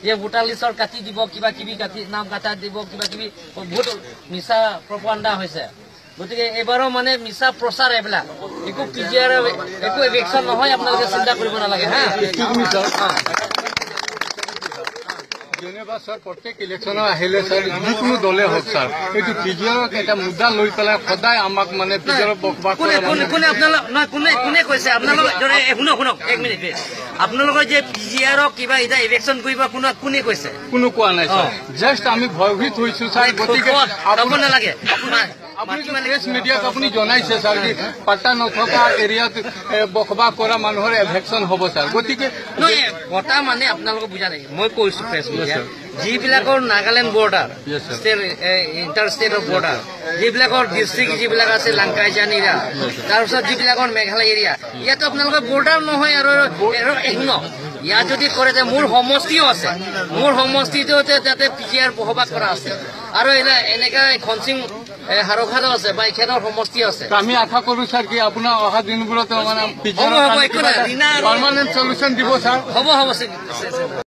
যে ভোটাৰ লিষ্টৰ কাটি দিব কিবা কিবি কাটি নাম কাটা দিব কিবা কিবি বহুত মিছা প্ৰপাগাণ্ডা হৈছে গতিকে এবাৰো মানে মিছা প্ৰচাৰ এইবিলাক একো পিজিআৰ একো ইলেকশ্যন নহয় আপোনালোকে চিন্তা কৰিব নালাগে হা ধন্যবাদ স্যার প্রত্যেক ইলেকশন আহিলে স্যার যিকোনো দলে হোক স্যার এই পিজিআরক এটা মুদ্দা লৈ পেলাই সদায় আমাক মানে পিজিআরক বকবাস কোনে আপোনালোক নহয় কোনে কৈছে আপোনালোক শুনক 1 মিনিট আপোনালোকৰ যে পিজিআৰক কিবা এটা ইলেকশ্যন কৰিব কোনে কৈছে কোনো কোৱা নাই স্যার জাস্ট আমি ভয়ভীত হৈছো স্যার গতিকে আপনি নালাগে আপনি প্রেস মিডিয়াক আপনি জনাইছে স্যার কি পাট্টা নথকা এরিয়াত বকবাস কৰা মানুহৰ এভেকশন হ'ব স্যাৰ গতিকে কথা মানে আপোনালোকে বুজা নাই মই কৈছো প্ৰেছ মিডিয়া যিবিলাকৰ নাগালেণ্ড বৰ্ডাৰ ইণ্টাৰ ষ্টেটৰ বৰ্ডাৰ যিবিলাকৰ ডিষ্ট্ৰিক্ট যিবিলাক আছে লাংকাইজান এৰিয়া তাৰপিছত যিবিলাকৰ মেঘালয় এৰিয়া ইয়াতো আপোনালোকৰ বৰ্ডাৰ নহয় আৰু ইয়াত যদি কৰে যে মোৰ সমষ্টিও আছে মোৰ সমষ্টিটো তাতে পিজিআৰ বসবাস কৰা আছে আৰু এনেকা খনসিং হাৰখাটো আছে বা এখেতৰ সমষ্টি আছে আমি আশা কৰো স্যাৰ কি আপোনাৰ অহা দিনবোৰত মানে পিজিআৰ পাৰ্মানেন্ট সলিউশন দিব স্যাৰ হ'ব